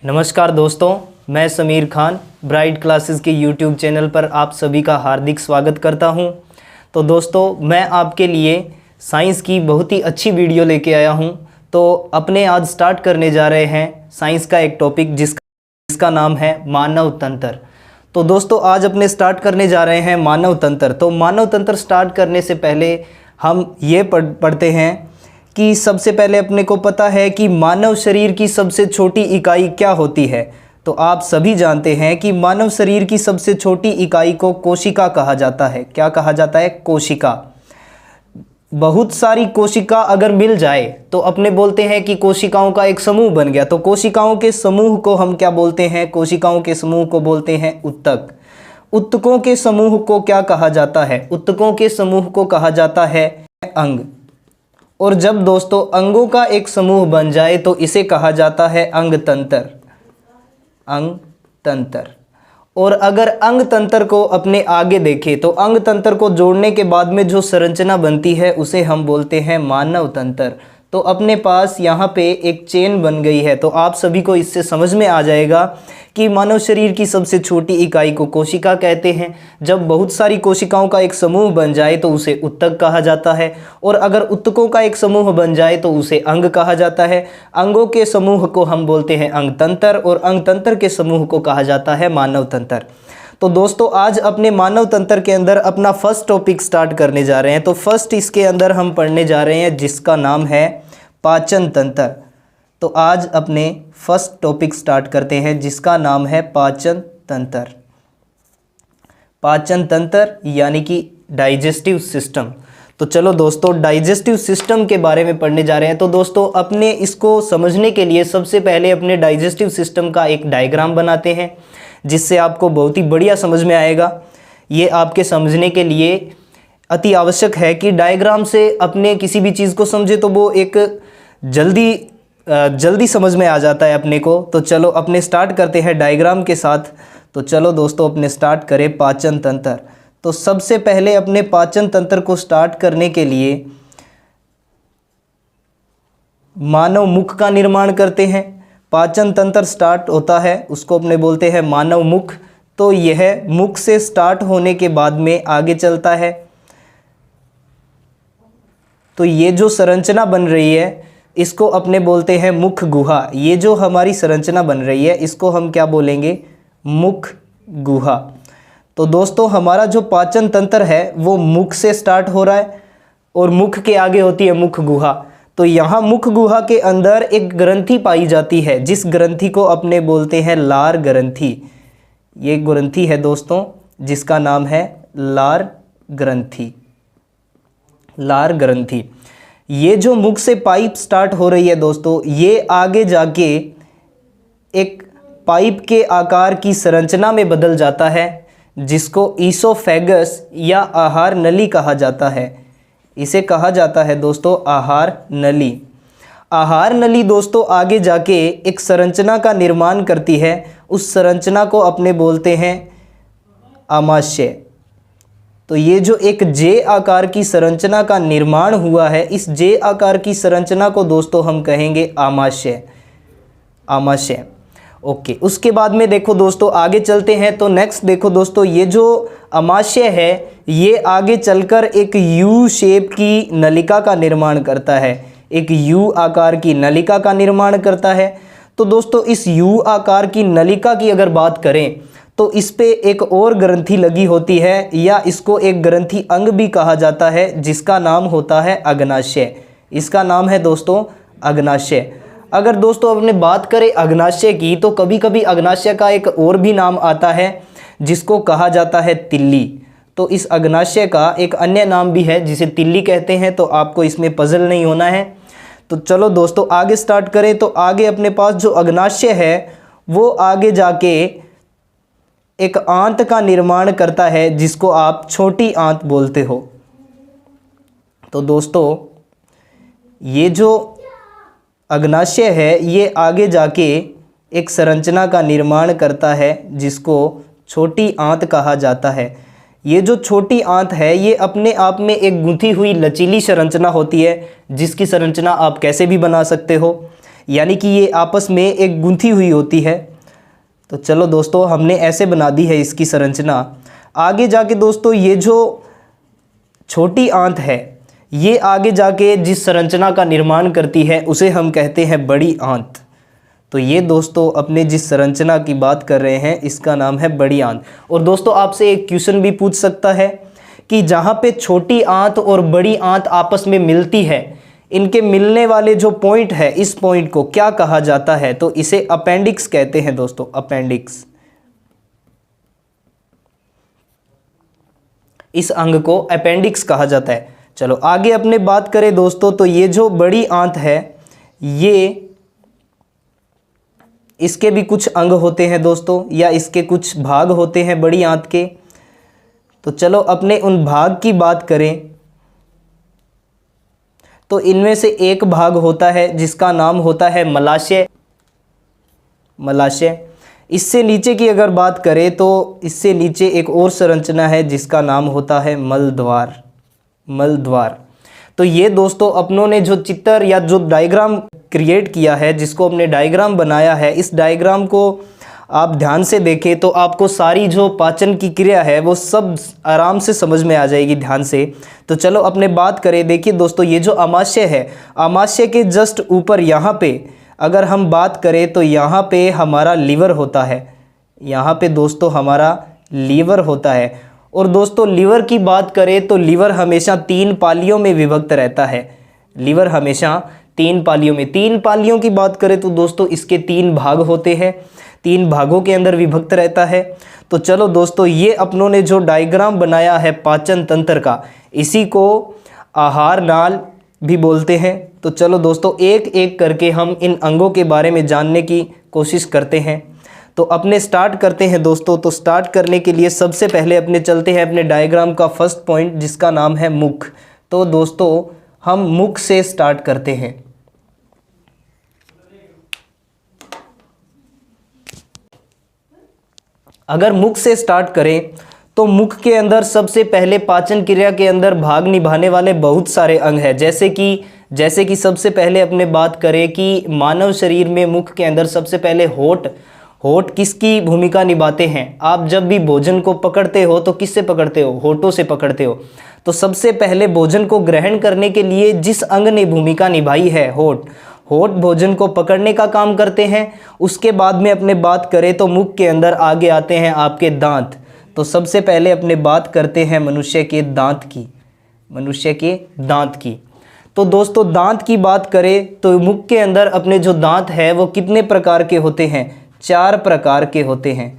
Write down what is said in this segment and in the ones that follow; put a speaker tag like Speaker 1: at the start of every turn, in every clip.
Speaker 1: नमस्कार दोस्तों, मैं समीर खान ब्राइट क्लासेस के यूट्यूब चैनल पर आप सभी का हार्दिक स्वागत करता हूं। तो दोस्तों, मैं आपके लिए साइंस की बहुत ही अच्छी वीडियो लेके आया हूं। तो अपने आज स्टार्ट करने जा रहे हैं साइंस का एक टॉपिक जिसका नाम है मानव तंत्र। तो दोस्तों, आज अपने स्टार्ट करने जा रहे हैं मानव तंत्र। तो मानव तंत्र स्टार्ट करने से पहले हम ये पढ़ते हैं कि सबसे पहले अपने को पता है कि मानव शरीर की सबसे छोटी इकाई क्या होती है। तो आप सभी जानते हैं कि मानव शरीर की सबसे छोटी इकाई को कोशिका कहा जाता है। क्या कहा जाता है? कोशिका। बहुत सारी कोशिका अगर मिल जाए तो अपने बोलते हैं कि कोशिकाओं का एक समूह बन गया। तो कोशिकाओं के समूह को हम क्या बोलते हैं? कोशिकाओं के समूह को बोलते हैं उत्तक। उत्तकों के समूह को क्या कहा जाता है? उत्तकों के समूह को कहा जाता है अंग। और जब दोस्तों अंगों का एक समूह बन जाए तो इसे कहा जाता है अंग तंत्र। अंग तंत्र। और अगर अंग तंत्र को अपने आगे देखें तो अंग तंत्र को जोड़ने के बाद में जो संरचना बनती है उसे हम बोलते हैं मानव तंत्र। तो अपने पास यहाँ पे एक चेन बन गई है। तो आप सभी को इससे समझ में आ जाएगा कि मानव शरीर की सबसे छोटी इकाई को कोशिका कहते हैं। जब बहुत सारी कोशिकाओं का एक समूह बन जाए तो उसे उत्तक कहा जाता है। और अगर उत्तकों का एक समूह बन जाए तो उसे अंग कहा जाता है। अंगों के समूह को हम बोलते हैं अंग तंत्र और अंग तंत्र के समूह को कहा जाता है मानव तंत्र। तो दोस्तों, आज अपने मानव तंत्र के अंदर अपना फर्स्ट टॉपिक स्टार्ट करने जा रहे हैं। तो फर्स्ट इसके अंदर हम पढ़ने जा रहे हैं जिसका नाम है पाचन तंत्र। तो आज अपने फर्स्ट टॉपिक स्टार्ट करते हैं जिसका नाम है पाचन तंत्र। पाचन तंत्र यानी कि डाइजेस्टिव सिस्टम। तो चलो दोस्तों, डाइजेस्टिव सिस्टम के बारे में पढ़ने जा रहे हैं। तो दोस्तों, अपने इसको समझने के लिए सबसे पहले अपने डाइजेस्टिव सिस्टम का एक डायग्राम बनाते हैं जिससे आपको बहुत ही बढ़िया समझ में आएगा। ये आपके समझने के लिए अति आवश्यक है कि डायग्राम से अपने किसी भी चीज़ को समझे तो वो एक जल्दी समझ में आ जाता है अपने को। तो चलो अपने स्टार्ट करते हैं डायग्राम के साथ। तो चलो दोस्तों, अपने स्टार्ट करें पाचन तंत्र। तो सबसे पहले अपने पाचन तंत्र को स्टार्ट करने के लिए मानव मुख का निर्माण करते हैं। पाचन तंत्र स्टार्ट होता है उसको अपने बोलते हैं मानव मुख। तो यह मुख से स्टार्ट होने के बाद में आगे चलता है। तो ये जो संरचना बन रही है इसको अपने बोलते हैं मुख गुहा। ये जो हमारी संरचना बन रही है इसको हम क्या बोलेंगे? मुख गुहा। तो दोस्तों, हमारा जो पाचन तंत्र है वो मुख से स्टार्ट हो रहा है और मुख के आगे होती है मुख गुहा। तो यहाँ मुख गुहा के अंदर एक ग्रंथि पाई जाती है जिस ग्रंथि को अपने बोलते हैं लार ग्रंथि। ये ग्रंथि है दोस्तों जिसका नाम है लार ग्रंथि। लार ग्रंथि। ये जो मुख से पाइप स्टार्ट हो रही है दोस्तों, ये आगे जाके एक पाइप के आकार की संरचना में बदल जाता है जिसको ईसोफेगस या आहार नली कहा जाता है। इसे कहा जाता है दोस्तों आहार नली। आहार नली दोस्तों आगे जाके एक संरचना का निर्माण करती है। उस संरचना को अपने बोलते हैं आमाशय। तो ये जो एक जे आकार की संरचना का निर्माण हुआ है, इस जे आकार की संरचना को दोस्तों हम कहेंगे आमाशय। आमाशय। ओके, उसके बाद में देखो दोस्तों आगे चलते हैं। तो नेक्स्ट देखो दोस्तों, ये जो आमाशय है ये आगे चलकर एक यू शेप की नलिका का निर्माण करता है। एक यू आकार की नलिका का निर्माण करता है। तो दोस्तों, इस यू आकार की नलिका की अगर बात करें तो इस पे एक और ग्रंथि लगी होती है या इसको एक ग्रंथि अंग भी कहा जाता है जिसका नाम होता है अग्नाशय। इसका नाम है दोस्तों अग्नाशय। अगर दोस्तों अपने बात करें अग्नाशय की तो कभी कभी अग्नाशय का एक और भी नाम आता है जिसको कहा जाता है तिल्ली। तो इस अग्नाशय का एक अन्य नाम भी है जिसे तिल्ली कहते हैं। तो आपको इसमें पजल नहीं होना है। तो चलो दोस्तों आगे स्टार्ट करें। तो आगे अपने पास जो अग्नाशय है वो आगे जाके एक आंत का निर्माण करता है जिसको आप छोटी आंत बोलते हो। तो दोस्तों, ये जो अग्नाशय है ये आगे जाके एक संरचना का निर्माण करता है जिसको छोटी आंत कहा जाता है। ये जो छोटी आंत है ये अपने आप में एक गूंथी हुई लचीली संरचना होती है जिसकी संरचना आप कैसे भी बना सकते हो। यानी कि ये आपस में एक गुंथी हुई होती है। तो चलो दोस्तों, हमने ऐसे बना दी है इसकी संरचना। आगे जाके दोस्तों ये जो छोटी आंत है, ये आगे जाके जिस संरचना का निर्माण करती है उसे हम कहते हैं बड़ी आंत। तो ये दोस्तों अपने जिस संरचना की बात कर रहे हैं इसका नाम है बड़ी आंत। और दोस्तों आपसे एक क्वेश्चन भी पूछ सकता है कि जहाँ पे छोटी आंत और बड़ी आंत आपस में मिलती है, इनके मिलने वाले जो पॉइंट है, इस पॉइंट को क्या कहा जाता है? तो इसे अपेंडिक्स कहते हैं दोस्तों, अपेंडिक्स। इस अंग को अपेंडिक्स कहा जाता है। चलो आगे अपने बात करें दोस्तों, तो ये जो बड़ी आंत है, ये इसके भी कुछ अंग होते हैं दोस्तों, या इसके कुछ भाग होते हैं बड़ी आंत के। तो चलो अपने उन भाग की बात करें, तो इनमें से एक भाग होता है जिसका नाम होता है मलाशय। मलाशय। इससे नीचे की अगर बात करें तो इससे नीचे एक और संरचना है जिसका नाम होता है मलद्वार। मलद्वार। तो ये दोस्तों अपनों ने जो चित्र या जो डायग्राम क्रिएट किया है, जिसको हमने डायग्राम बनाया है, इस डायग्राम को आप ध्यान से देखें तो आपको सारी जो पाचन की क्रिया है वो सब आराम से समझ में आ जाएगी ध्यान से। तो चलो अपने बात करें। देखिए दोस्तों, ये जो आमाशय है, आमाशय के जस्ट ऊपर यहाँ पे अगर हम बात करें तो यहाँ पे हमारा लीवर होता है। यहाँ पे दोस्तों हमारा लीवर होता है। और दोस्तों लीवर की बात करें तो लीवर हमेशा 3 पालियों में विभक्त रहता है। लीवर हमेशा 3 पालियों में। 3 पालियों की बात करें तो दोस्तों इसके 3 भाग होते हैं, 3 भागों के अंदर विभक्त रहता है। तो चलो दोस्तों, ये अपनों ने जो डायग्राम बनाया है पाचन तंत्र का, इसी को आहार नाल भी बोलते हैं। तो चलो दोस्तों एक एक करके हम इन अंगों के बारे में जानने की कोशिश करते हैं। तो अपने स्टार्ट करते हैं दोस्तों। तो स्टार्ट करने के लिए सबसे पहले अपने चलते हैं अपने डायग्राम का फर्स्ट पॉइंट, जिसका नाम है मुख। तो दोस्तों हम मुख से स्टार्ट करते हैं। अगर मुख से स्टार्ट करें तो मुख के अंदर सबसे पहले पाचन क्रिया के अंदर भाग निभाने वाले बहुत सारे अंग हैं। जैसे कि सबसे पहले अपने बात करें कि मानव शरीर में मुख के अंदर सबसे पहले होठ किसकी भूमिका निभाते हैं? आप जब भी भोजन को पकड़ते हो तो किससे पकड़ते हो? होठों से पकड़ते हो। तो सबसे पहले भोजन को ग्रहण करने के लिए जिस अंग ने भूमिका निभाई है, होठ भोजन को पकड़ने का काम करते हैं। उसके बाद में अपने बात करें तो मुख के अंदर आगे आते हैं आपके दांत। तो सबसे पहले अपने बात करते हैं मनुष्य के दांत की। मनुष्य के दांत की। तो दोस्तों दांत की बात करें तो मुख के अंदर अपने जो दांत है वो कितने प्रकार के होते हैं? 4 प्रकार के होते हैं।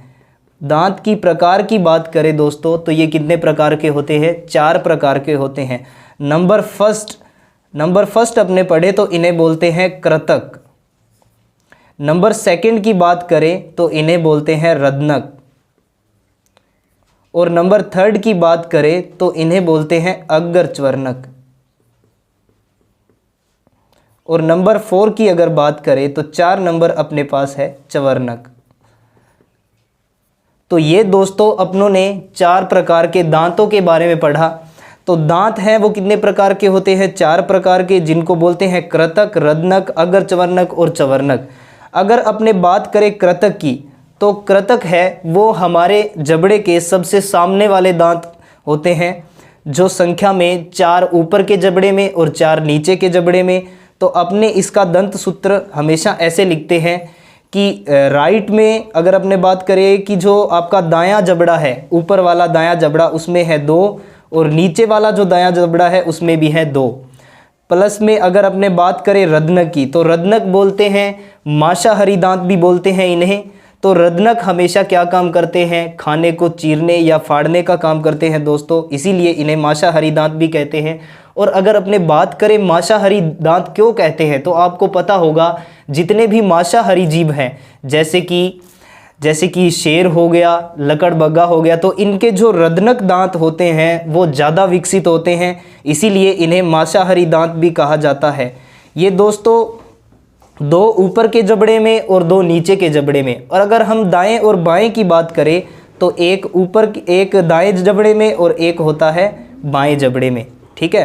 Speaker 1: दांत की प्रकार की बात करें दोस्तों तो ये कितने प्रकार के होते हैं? 4 प्रकार के होते हैं। नंबर फर्स्ट अपने पढ़े तो इन्हें बोलते हैं कृतक। नंबर सेकंड की बात करें तो इन्हें बोलते हैं रदनक। और नंबर थर्ड की बात करें तो इन्हें बोलते हैं अग्रच्वर्णक। और नंबर 4 की अगर बात करें तो 4 नंबर अपने पास है चवर्णक। तो ये दोस्तों अपनों ने 4 प्रकार के दांतों के बारे में पढ़ा। तो दांत हैं वो कितने प्रकार के होते हैं? 4 प्रकार के, जिनको बोलते हैं कृतक, रदनक, अग्रच्वर्णक और चवर्णक। अगर अपने बात करें कृतक की, तो कृतक है वो हमारे जबड़े के सबसे सामने वाले दांत होते हैं, जो संख्या में 4 ऊपर के जबड़े में और 4 नीचे के जबड़े में। तो अपने इसका दंत सूत्र हमेशा ऐसे लिखते हैं कि राइट में अगर अपने बात करें कि जो आपका दायां जबड़ा है, ऊपर वाला दायां जबड़ा, उसमें है 2 और नीचे वाला जो दायां जबड़ा है उसमें भी है 2। प्लस में अगर अपने बात करें रदनक की, तो रदनक बोलते हैं, मांसाहारी दांत भी बोलते हैं इन्हें। तो रदनक हमेशा क्या काम करते हैं? खाने को चीरने या फाड़ने का काम करते हैं दोस्तों, इसीलिए इन्हें मांसाहारी दांत भी कहते हैं। और अगर अपने बात करें मांसाहारी दांत क्यों कहते हैं, तो आपको पता होगा जितने भी मांसाहारी जीव हैं, जैसे कि शेर हो गया, लकड़बग्गा हो गया, तो इनके जो रदनक दांत होते हैं वो ज़्यादा विकसित होते हैं, इसीलिए इन्हें मांसाहारी दांत भी कहा जाता है। ये दोस्तों 2 ऊपर के जबड़े में और 2 नीचे के जबड़े में। और अगर हम दाएं और बाएं की बात करें तो एक दाएं जबड़े में और एक होता है बाएं जबड़े में। ठीक है।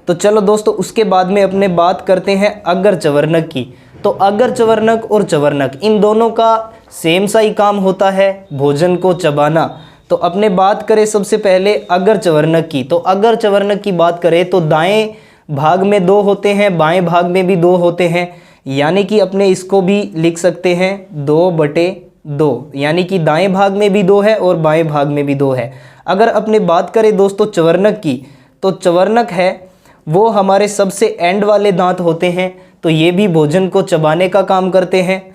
Speaker 1: तो चलो दोस्तों उसके बाद में अपने बात करते हैं अग्रच्वर्णक की। तो अगर चवर्णक और चवर्णक इन दोनों का सेम सा ही काम होता है, भोजन को चबाना। तो अपने बात करें सबसे पहले अगर चवर्णक की, तो अगर चवर्णक की बात करें तो दाएं भाग में 2 होते हैं, बाएं भाग में भी 2 होते हैं, यानी कि अपने इसको भी लिख सकते हैं 2/2, यानी कि दाएं भाग में भी 2 है और बाएं भाग में भी 2 है। अगर अपने बात करें दोस्तों चवर्णक की, तो चवर्णक है वो हमारे सबसे एंड वाले दांत होते हैं, तो ये भी भोजन को चबाने का काम करते हैं।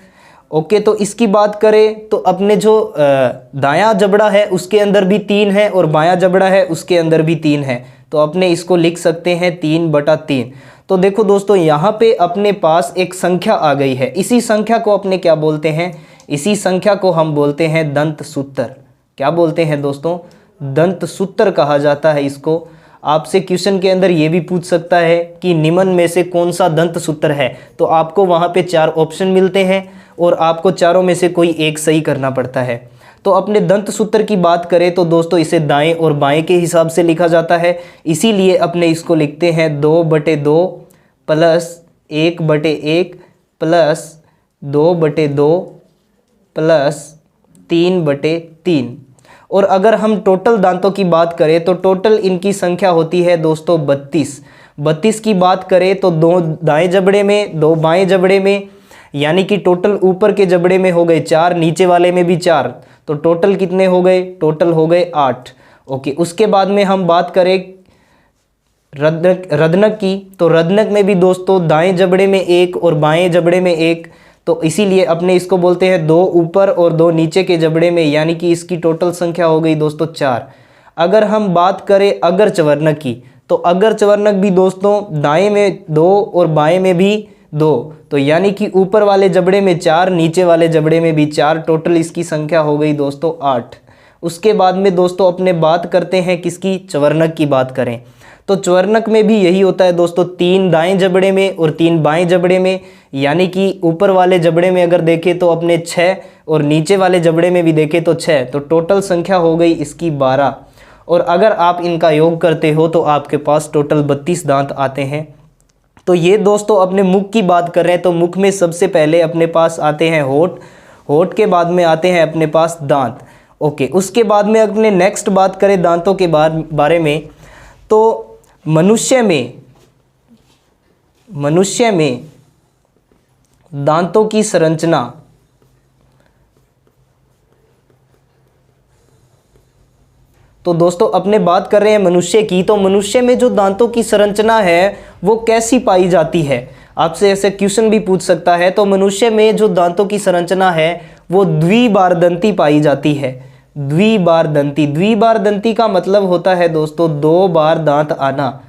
Speaker 1: ओके, तो इसकी बात करें तो अपने जो दायां जबड़ा है उसके अंदर भी 3 है और बायां जबड़ा है उसके अंदर भी 3 है, तो अपने इसको लिख सकते हैं 3/3। तो देखो दोस्तों यहाँ पे अपने पास एक संख्या आ गई है, इसी संख्या को अपने क्या बोलते हैं, इसी संख्या को हम बोलते हैं दंत सूत्र। क्या बोलते हैं दोस्तों, दंत सूत्र कहा जाता है इसको। आपसे क्वेश्चन के अंदर ये भी पूछ सकता है कि निम्न में से कौन सा दंत सूत्र है, तो आपको वहाँ पे 4 ऑप्शन मिलते हैं और आपको चारों में से कोई एक सही करना पड़ता है। तो अपने दंत सूत्र की बात करें तो दोस्तों इसे दाएं और बाएं के हिसाब से लिखा जाता है, इसीलिए अपने इसको लिखते हैं 2/2 प्लस 1/1 प्लस 2/2 प्लस 3/3। और अगर हम टोटल दांतों की बात करें तो टोटल इनकी संख्या होती है दोस्तों 32 की बात करें तो 2 दाएं जबड़े में 2 बाएं जबड़े में, यानी कि टोटल ऊपर के जबड़े में हो गए 4, नीचे वाले में भी 4, तो टोटल कितने हो गए, टोटल हो गए 8। ओके, उसके बाद में हम बात करें रदनक की, तो रदनक में भी दोस्तों दाएं जबड़े में 1 और बाएं जबड़े में 1, तो इसीलिए अपने इसको बोलते हैं 2 ऊपर और 2 नीचे के जबड़े में, यानी कि इसकी टोटल संख्या हो गई दोस्तों 4। अगर हम बात करें अगर चवर्णक की, तो अगर चवर्णक भी दोस्तों दाएं में 2 और बाएं में भी 2, तो यानी कि ऊपर वाले जबड़े में 4, नीचे वाले जबड़े में भी 4, टोटल इसकी संख्या हो गई दोस्तों 8। उसके बाद में दोस्तों अपने बात करते हैं किसकी, चवर्णक की बात करें तो चवर्णक में भी यही होता है दोस्तों, 3 दाएं जबड़े में और 3 बाएं जबड़े में, यानी कि ऊपर वाले जबड़े में अगर देखें तो अपने 6 और नीचे वाले जबड़े में भी देखें तो 6, तो टोटल संख्या हो गई इसकी 12। और अगर आप इनका योग करते हो तो आपके पास टोटल 32 दांत आते हैं। तो ये दोस्तों अपने मुख की बात कर रहे हैं, तो मुख में सबसे पहले अपने पास आते हैं होठ, होठ के बाद में आते हैं अपने पास दांत। ओके, उसके बाद में अपने नेक्स्ट बात करें दांतों के बारे में, तो मनुष्य में दांतों की संरचना, तो दोस्तों अपने बात कर रहे हैं मनुष्य की, तो मनुष्य में जो दांतों की संरचना है वो कैसी पाई जाती है, आपसे ऐसे क्वेश्चन भी पूछ सकता है। तो मनुष्य में जो दांतों की संरचना है वो द्विबारदंती पाई जाती है। द्विबारदंती का मतलब होता है दोस्तों 2 बार दांत आना,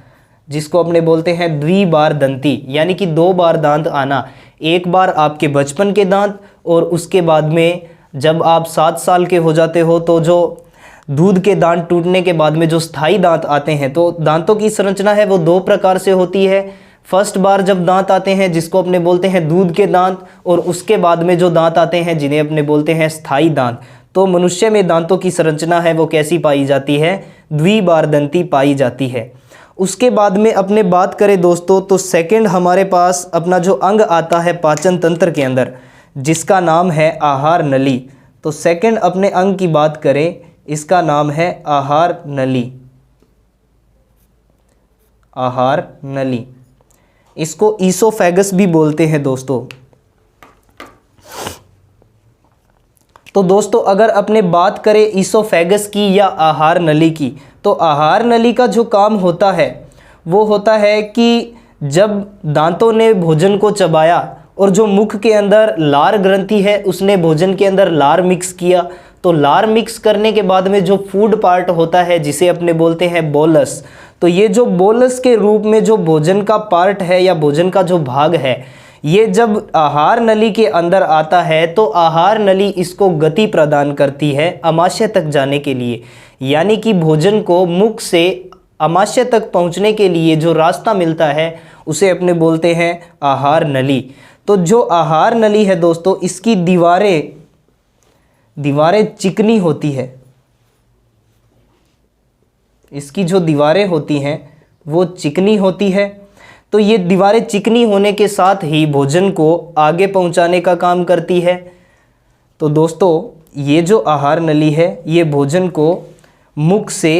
Speaker 1: जिसको अपने बोलते हैं द्विबारदंती, यानी कि 2 बार दांत आना। एक बार आपके बचपन के दांत और उसके बाद में जब आप 7 साल के हो जाते हो तो जो दूध के दांत टूटने के बाद में जो स्थायी दांत आते हैं। तो दांतों की संरचना है वो 2 प्रकार से होती है। फर्स्ट बार जब दांत आते हैं जिसको अपने बोलते हैं दूध के दांत, और उसके बाद में जो दांत आते हैं जिन्हें अपने बोलते हैं स्थायी दांत। तो मनुष्य में दांतों की संरचना है वो कैसी पाई जाती है, द्विबारदंती पाई जाती है। उसके बाद में अपने बात करें दोस्तों तो सेकंड हमारे पास अपना जो अंग आता है पाचन तंत्र के अंदर, जिसका नाम है आहार नली। तो सेकंड अपने अंग की बात करें, इसका नाम है आहार नली। आहार नली, इसको ईसोफेगस भी बोलते हैं दोस्तों। तो दोस्तों अगर अपने बात करें ईसोफेगस की या आहार नली की, तो आहार नली का जो काम होता है वो होता है कि जब दांतों ने भोजन को चबाया और जो मुख के अंदर लार ग्रंथि है उसने भोजन के अंदर लार मिक्स किया, तो लार मिक्स करने के बाद में जो फूड पार्ट होता है जिसे अपने बोलते हैं बोलस, तो ये जो बोलस के रूप में जो भोजन का पार्ट है या भोजन का जो भाग है, ये जब आहार नली के अंदर आता है तो आहार नली इसको गति प्रदान करती है आमाशय तक जाने के लिए। यानी कि भोजन को मुख से आमाशय तक पहुंचने के लिए जो रास्ता मिलता है उसे अपने बोलते हैं आहार नली। तो जो आहार नली है दोस्तों, इसकी दीवारें चिकनी होती है। इसकी जो दीवारें होती हैं वो चिकनी होती है। तो ये दीवारें चिकनी होने के साथ ही भोजन को आगे पहुंचाने का काम करती है। तो दोस्तों ये जो आहार नली है ये भोजन को मुख से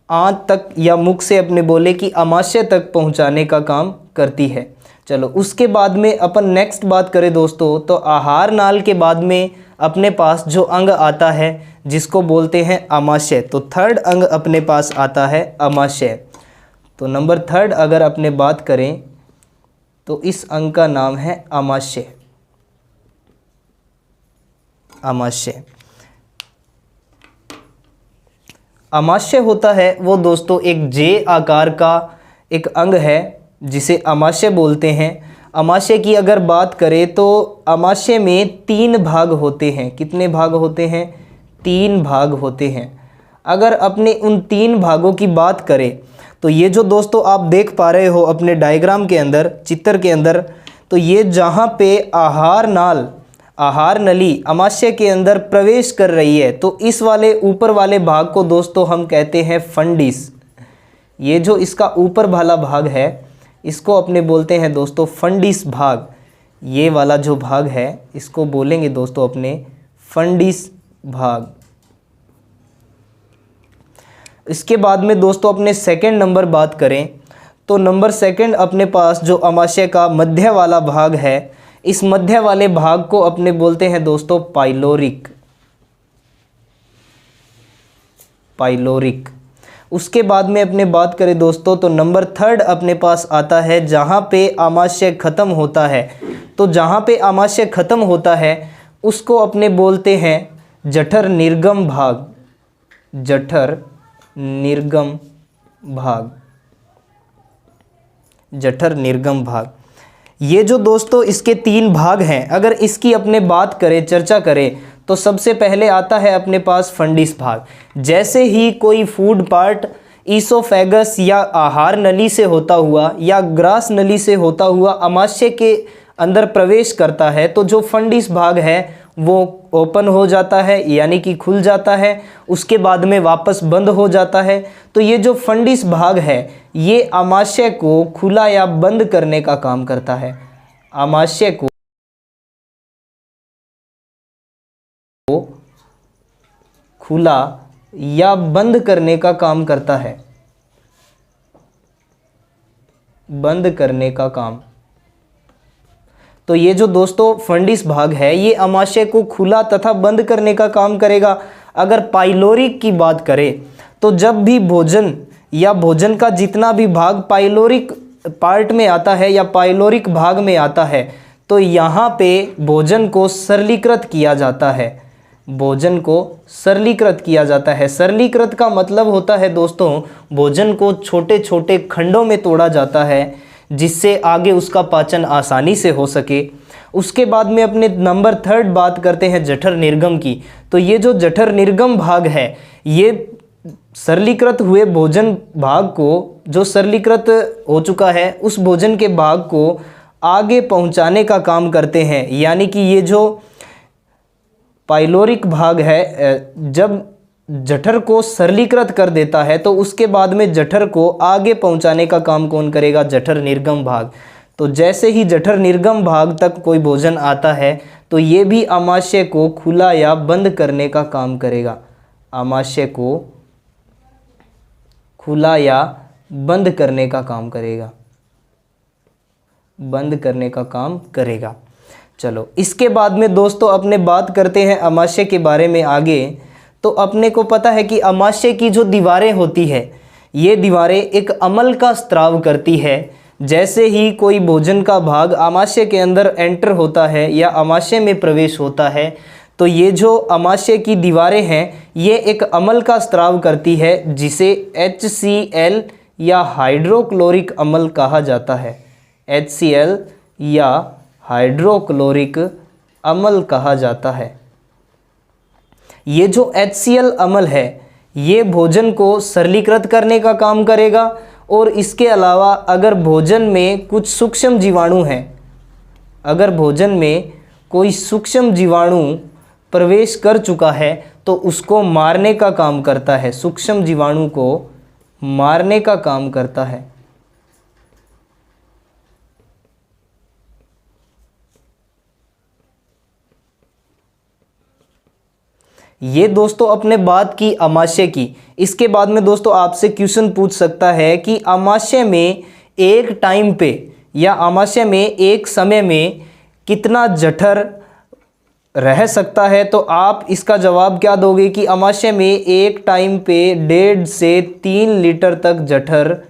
Speaker 1: आंत तक या मुख से अपने बोले कि आमाशय तक पहुंचाने का काम करती है। चलो उसके बाद में अपन नेक्स्ट बात करें दोस्तों, तो आहार नाल के बाद में अपने पास जो अंग आता है जिसको बोलते हैं आमाशय। तो थर्ड अंग अपने पास आता है आमाशय। तो नंबर थर्ड अगर अपने बात करें तो इस अंग का नाम है आमाशय। आमाशय आमाशय होता है वो दोस्तों एक जे आकार का एक अंग है जिसे आमाशय बोलते हैं। आमाशय की अगर बात करें तो आमाशय में 3 भाग होते हैं। कितने भाग होते हैं? 3 भाग होते हैं। अगर अपने उन 3 भागों की बात करें तो ये जो दोस्तों आप देख पा रहे हो अपने डायग्राम के अंदर, चित्र के अंदर, तो ये जहाँ पे आहार नाल, आहार नली आमाशय के अंदर प्रवेश कर रही है तो इस वाले ऊपर वाले भाग को दोस्तों हम कहते हैं फंडिस। ये जो इसका ऊपर वाला भाग है इसको अपने बोलते हैं दोस्तों फंडिस भाग। ये वाला जो भाग है इसको बोलेंगे दोस्तों अपने फंडिस भाग। इसके बाद में दोस्तों अपने सेकंड नंबर बात करें तो नंबर सेकंड अपने पास जो आमाशय का मध्य वाला भाग है, इस मध्य वाले भाग को अपने बोलते हैं दोस्तों पाइलोरिक। पाइलोरिक। उसके बाद में अपने बात करें दोस्तों तो नंबर थर्ड अपने पास आता है जहाँ पे आमाशय खत्म होता है। तो जहाँ पे आमाशय खत्म होता है उसको अपने बोलते हैं जठर निर्गम भाग। जठर निर्गम भाग। जठर निर्गम भाग। ये जो दोस्तों इसके 3 भाग हैं, अगर इसकी अपने बात करें, चर्चा करें तो सबसे पहले आता है अपने पास फंडिस भाग। जैसे ही कोई फूड पार्ट ईसोफेगस या आहार नली से होता हुआ या ग्रास नली से होता हुआ आमाशय के अंदर प्रवेश करता है तो जो फंडिस भाग है वो ओपन हो जाता है, यानी कि खुल जाता है, उसके बाद में वापस बंद हो जाता है। तो ये जो फंडिस भाग है ये आमाशय को खुला या बंद करने का काम करता है। आमाशय को खुला या बंद करने का काम करता है। बंद करने का काम। तो ये जो दोस्तों फंडिस भाग है ये आमाशय को खुला तथा बंद करने का काम करेगा। अगर पाइलोरिक की बात करें तो जब भी भोजन या भोजन का जितना भी भाग पाइलोरिक पार्ट में आता है या पाइलोरिक भाग में आता है तो यहाँ पे भोजन को सरलीकृत किया जाता है। भोजन को सरलीकृत किया जाता है। सरलीकृत का मतलब होता है दोस्तों भोजन को छोटे छोटे खंडों में तोड़ा जाता है जिससे आगे उसका पाचन आसानी से हो सके। उसके बाद में अपने नंबर थर्ड बात करते हैं जठर निर्गम की। तो ये जो जठर निर्गम भाग है ये सरलीकृत हुए भोजन भाग को, जो सरलीकृत हो चुका है उस भोजन के भाग को आगे पहुंचाने का काम करते हैं। यानी कि ये जो पाइलोरिक भाग है जब जठर को सरलीकृत कर देता है तो उसके बाद में जठर को आगे पहुंचाने का काम कौन करेगा? जठर निर्गम भाग। तो जैसे ही जठर निर्गम भाग तक कोई भोजन आता है तो ये भी आमाशय को खुला या बंद करने का काम करेगा। आमाशय को खुला या बंद करने का काम करेगा। बंद करने का काम करेगा। चलो इसके बाद में दोस्तों अपने बात करते हैं आमाशय के बारे में आगे। तो अपने को पता है कि आमाशय की जो दीवारें होती है ये दीवारें एक अम्ल का स्त्राव करती है। जैसे ही कोई भोजन का भाग आमाशय के अंदर एंटर होता है या आमाशय में प्रवेश होता है तो ये जो आमाशय की दीवारें हैं ये एक अम्ल का स्त्राव करती है जिसे HCl या हाइड्रोक्लोरिक अम्ल कहा जाता है। HCl या हाइड्रोक्लोरिक अम्ल कहा जाता है। ये जो HCl अम्ल है ये भोजन को सरलीकृत करने का काम करेगा और इसके अलावा अगर भोजन में कुछ सूक्ष्म जीवाणु हैं, अगर भोजन में कोई सूक्ष्म जीवाणु प्रवेश कर चुका है तो उसको मारने का काम करता है। सूक्ष्म जीवाणु को मारने का काम करता है। ये दोस्तों अपने बात की अमाशय की। इसके बाद में दोस्तों आपसे क्वेश्चन पूछ सकता है कि अमाशय में एक टाइम पे या अमाशय में एक समय में कितना जठर रह सकता है। तो आप इसका जवाब क्या दोगे कि अमाशय में एक टाइम पे 1.5 से 3 लीटर तक जठर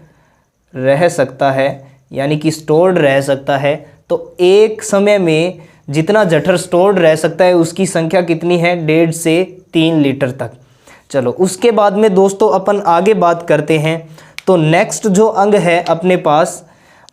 Speaker 1: रह सकता है, यानी कि स्टोर्ड रह सकता है। तो एक समय में जितना जठर स्टोर्ड रह सकता है उसकी संख्या कितनी है? 1.5 से 3 लीटर तक। चलो उसके बाद में दोस्तों अपन आगे बात करते हैं। तो नेक्स्ट जो अंग है अपने पास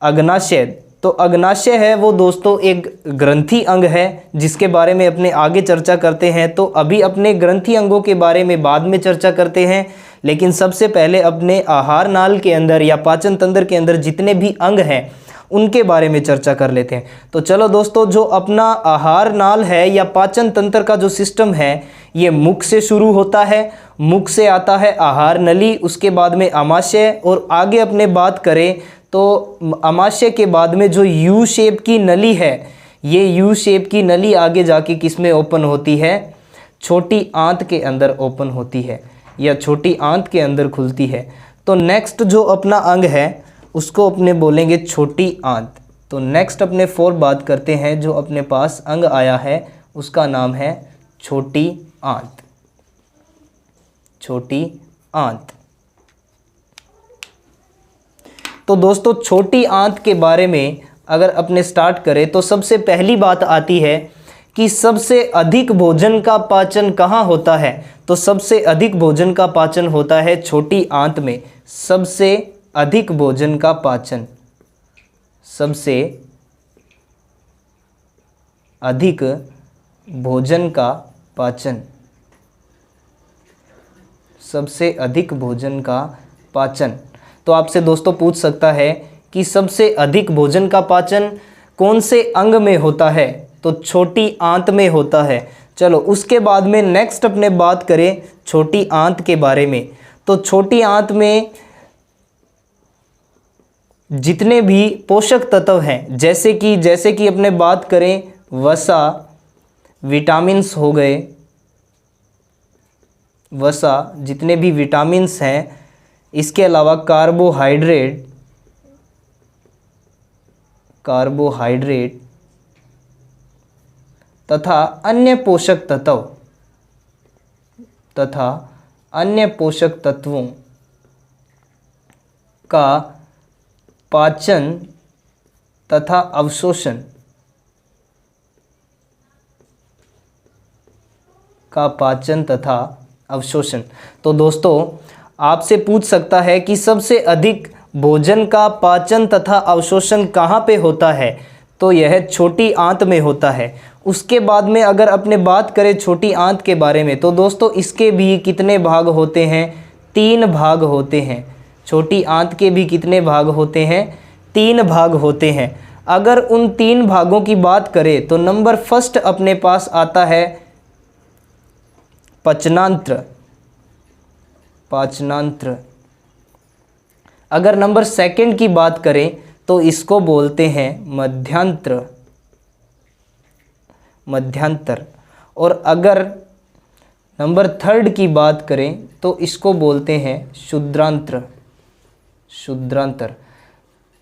Speaker 1: अग्नाशय। तो अग्नाशय है वो दोस्तों एक ग्रंथि अंग है जिसके बारे में अपने आगे चर्चा करते हैं। तो अभी अपने ग्रंथि अंगों के बारे में बाद में चर्चा करते हैं, लेकिन सबसे पहले अपने आहार नाल के अंदर या पाचन तंत्र के अंदर जितने भी अंग हैं उनके बारे में चर्चा कर लेते हैं। तो चलो दोस्तों, जो अपना आहार नाल है या पाचन तंत्र का जो सिस्टम है ये मुख से शुरू होता है। मुख से आता है आहार नली, उसके बाद में आमाशय, और आगे अपने बात करें तो आमाशय के बाद में जो यू शेप की नली है, ये यू शेप की नली आगे जाके किस में ओपन होती है? छोटी आंत के अंदर ओपन होती है या छोटी आंत के अंदर खुलती है। तो नेक्स्ट जो अपना अंग है उसको अपने बोलेंगे छोटी आंत। तो नेक्स्ट अपने 4 बात करते हैं। जो अपने पास अंग आया है उसका नाम है छोटी आंत। छोटी आंत। तो दोस्तों छोटी आंत के बारे में अगर अपने स्टार्ट करें तो सबसे पहली बात आती है कि सबसे अधिक भोजन का पाचन कहाँ होता है? तो सबसे अधिक भोजन का पाचन होता है छोटी आंत में। सबसे अधिक भोजन का पाचन, सबसे अधिक भोजन का पाचन, सबसे अधिक भोजन का पाचन। तो आपसे दोस्तों पूछ सकता है कि सबसे अधिक भोजन का पाचन कौन से अंग में होता है? तो छोटी आंत में होता है। चलो उसके बाद में नेक्स्ट अपने बात करें छोटी आंत के बारे में। तो छोटी आंत में जितने भी पोषक तत्व हैं, जैसे कि अपने बात करें वसा, विटामिन्स हो गए, वसा जितने भी विटामिन्स हैं, इसके अलावा कार्बोहाइड्रेट तथा अन्य पोषक तत्वों का पाचन तथा अवशोषण तो दोस्तों आपसे पूछ सकता है कि सबसे अधिक भोजन का पाचन तथा अवशोषण कहाँ पे होता है? तो यह छोटी आंत में होता है। उसके बाद में अगर अपने बात करें छोटी आंत के बारे में तो दोस्तों इसके भी कितने भाग होते हैं? 3 भाग होते हैं। छोटी आंत के भी कितने भाग होते हैं? 3 भाग होते हैं। अगर उन 3 भागों की बात करें तो नंबर फर्स्ट अपने पास आता है पाचनांत्र। अगर नंबर सेकंड की बात करें तो इसको बोलते हैं मध्यांतर। और अगर नंबर थर्ड की बात करें तो इसको बोलते हैं शुद्रांतर।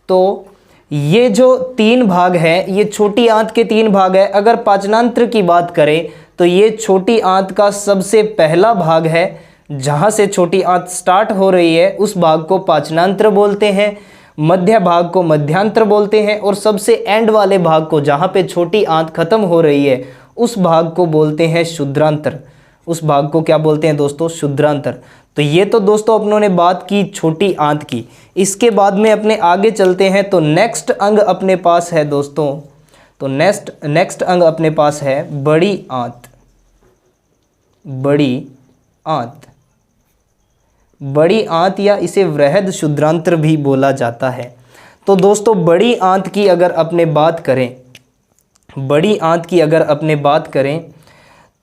Speaker 1: तो ये जो 3 भाग है, ये छोटी आंत के 3 भाग है। अगर पाचनांत्र की बात करें तो ये छोटी आंत का सबसे पहला भाग है। जहाँ से छोटी आंत स्टार्ट हो रही है उस भाग को पाचनांत्र बोलते हैं, मध्य भाग को मध्यांतर बोलते हैं, और सबसे एंड वाले भाग को, जहाँ पे छोटी आंत खत्म हो रही है, उस भाग को बोलते हैं शुद्रांतर। उस भाग को क्या बोलते हैं दोस्तों? शुद्रांतर। तो ये तो दोस्तों अपनों ने बात की छोटी आंत की। इसके बाद में अपने आगे चलते हैं। तो नेक्स्ट अंग अपने पास है दोस्तों, तो नेक्स्ट अंग अपने पास है बड़ी आंत। बड़ी आंत या इसे वृहद शुद्रांत्र भी बोला जाता है। तो दोस्तों बड़ी आंत की अगर अपने बात करें,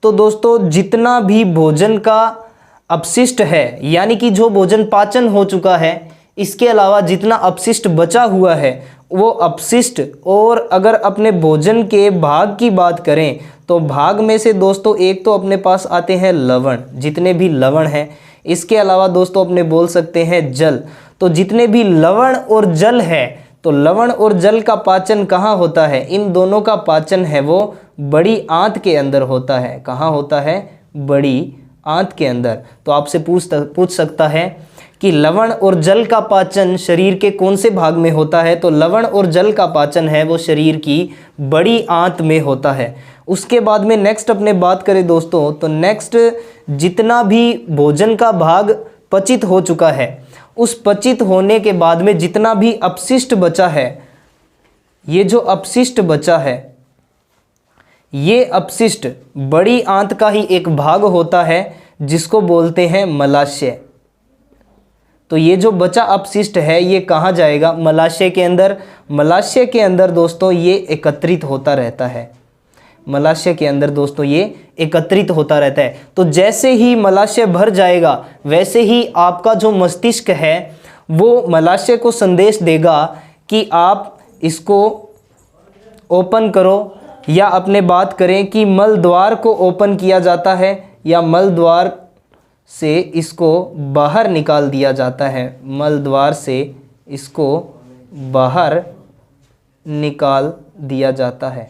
Speaker 1: तो दोस्तों जितना भी भोजन का अपशिष्ट है, यानी कि जो भोजन पाचन हो चुका है, इसके अलावा जितना अपशिष्ट बचा हुआ है वो अपशिष्ट, और अगर अपने भोजन के भाग की बात करें तो भाग में से दोस्तों एक तो अपने पास आते हैं लवण, जितने भी लवण हैं। इसके अलावा दोस्तों अपने बोल सकते हैं जल। तो जितने भी लवण और जल है, तो लवण और जल का पाचन कहाँ होता है? इन दोनों का पाचन है वो बड़ी आंत के अंदर होता है। कहाँ होता है? बड़ी आंत के अंदर। तो आपसे पूछ सकता है कि लवण और जल का पाचन शरीर के कौन से भाग में होता है? तो लवण और जल का पाचन है वो शरीर की बड़ी आंत में होता है। उसके बाद में नेक्स्ट अपने बात करें दोस्तों, तो नेक्स्ट जितना भी भोजन का भाग पचित हो चुका है, उस पचित होने के बाद में जितना भी अपशिष्ट बचा है, ये जो अपशिष्ट बचा है, ये अपशिष्ट बड़ी आंत का ही एक भाग होता है जिसको बोलते हैं मलाशय। तो ये जो बचा अपशिष्ट है ये कहाँ जाएगा? मलाशय के अंदर। मलाशय के अंदर दोस्तों ये एकत्रित होता रहता है। मलाशय के अंदर दोस्तों ये एकत्रित होता रहता है। तो जैसे ही मलाशय भर जाएगा वैसे ही आपका जो मस्तिष्क है वो मलाशय को संदेश देगा कि आप इसको ओपन करो, या अपने बात करें कि मल द्वार को ओपन किया जाता है या मल द्वार से इसको बाहर निकाल दिया जाता है। मल द्वार से इसको बाहर निकाल दिया जाता है।